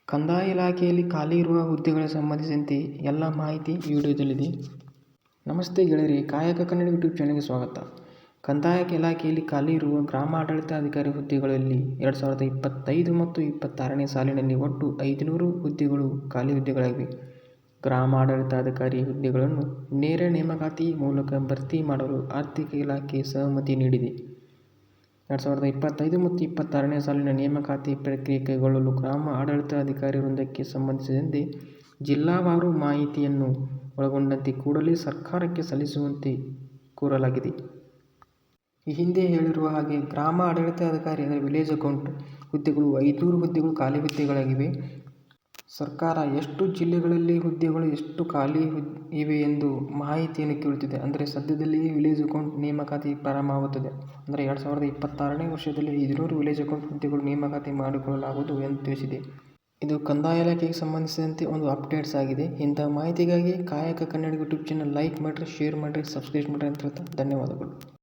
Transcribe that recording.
ಕಂದಾಯ ಇಲಾಖೆಯಲ್ಲಿ ಖಾಲಿ ಇರುವ ಹುದ್ದೆಗಳಿಗೆ ಸಂಬಂಧಿಸಿದಂತೆ ಎಲ್ಲ ಮಾಹಿತಿ ಈ ವಿಡಿಯೋದಲ್ಲಿದೆ. ನಮಸ್ತೆ ಗೆಳೆಯರಿ, ಕಾಯಕ ಕನ್ನಡ ಯೂಟ್ಯೂಬ್ ಚಾನಲ್ಗೆ ಸ್ವಾಗತ. ಕಂದಾಯ ಇಲಾಖೆಯಲ್ಲಿ ಖಾಲಿ ಇರುವ ಗ್ರಾಮ ಆಡಳಿತಾಧಿಕಾರಿ ಹುದ್ದೆಗಳಲ್ಲಿ 2025 ಮತ್ತು 26ನೇ ಸಾಲಿನಲ್ಲಿ ಒಟ್ಟು 500 ಹುದ್ದೆಗಳು ಖಾಲಿ ಹುದ್ದೆಗಳಾಗಿವೆ. ಗ್ರಾಮ ಆಡಳಿತಾಧಿಕಾರಿ ಹುದ್ದೆಗಳನ್ನು ನೇರ ನೇಮಕಾತಿ ಮೂಲಕ ಭರ್ತಿ ಮಾಡಲು ಆರ್ಥಿಕ ಇಲಾಖೆ ಸಹಮತಿ ನೀಡಿದೆ. 2025 ಮತ್ತು 26ನೇ ಸಾಲಿನ ನೇಮಕಾತಿ ಪ್ರಕ್ರಿಯೆ ಕೈಗೊಳ್ಳಲು ಗ್ರಾಮ ಆಡಳಿತಾಧಿಕಾರಿ ವೃಂದಕ್ಕೆ ಸಂಬಂಧಿಸಿದಂತೆ ಜಿಲ್ಲಾವಾರು ಮಾಹಿತಿಯನ್ನು ಒಳಗೊಂಡಂತೆ ಕೂಡಲೇ ಸರ್ಕಾರಕ್ಕೆ ಸಲ್ಲಿಸುವಂತೆ ಕೋರಲಾಗಿದೆ. ಈ ಹಿಂದೆ ಹೇಳಿರುವ ಹಾಗೆ ಗ್ರಾಮ ಆಡಳಿತಾಧಿಕಾರಿ ಅಂದರೆ ವಿಲೇಜ್ ಅಕೌಂಟ್ ಹುದ್ದೆಗಳು 500 ಹುದ್ದೆಗಳು ಖಾಲಿ ಹುದ್ದೆಗಳಾಗಿವೆ. ಸರ್ಕಾರ ಎಷ್ಟು ಜಿಲ್ಲೆಗಳಲ್ಲಿ ಹುದ್ದೆಗಳು ಎಷ್ಟು ಖಾಲಿ ಇವೆ ಎಂದು ಮಾಹಿತಿಯನ್ನು ಕೇಳುತ್ತಿದೆ. ಅಂದರೆ ಸದ್ಯದಲ್ಲಿಯೇ ವಿಲೇಜ್ ಅಕೌಂಟ್ ನೇಮಕಾತಿ ಪ್ರಾರಂಭವಾಗುತ್ತದೆ. ಅಂದರೆ 2026ನೇ ವರ್ಷದಲ್ಲಿ 500 ವಿಲೇಜ್ ಅಕೌಂಟ್ ಹುದ್ದೆಗಳು ನೇಮಕಾತಿ ಮಾಡಿಕೊಳ್ಳಲಾಗುವುದು ಎಂದು ತಿಳಿಸಿದೆ. ಇದು ಕಂದಾಯ ಇಲಾಖೆಗೆ ಸಂಬಂಧಿಸಿದಂತೆ ಒಂದು ಅಪ್ಡೇಟ್ಸ್ ಆಗಿದೆ. ಇಂತಹ ಮಾಹಿತಿಗಾಗಿ ಕಾಯಕ ಕನ್ನಡ ಯೂಟ್ಯೂಬ್ ಚಾನಲ್ ಲೈಕ್ ಮಾಡಿರಿ, ಶೇರ್ ಮಾಡಿರಿ, ಸಬ್ಸ್ಕ್ರೈಬ್ ಮಾಡಿರಿ ಅಂತ ಹೇಳ್ತಾ ಧನ್ಯವಾದಗಳು.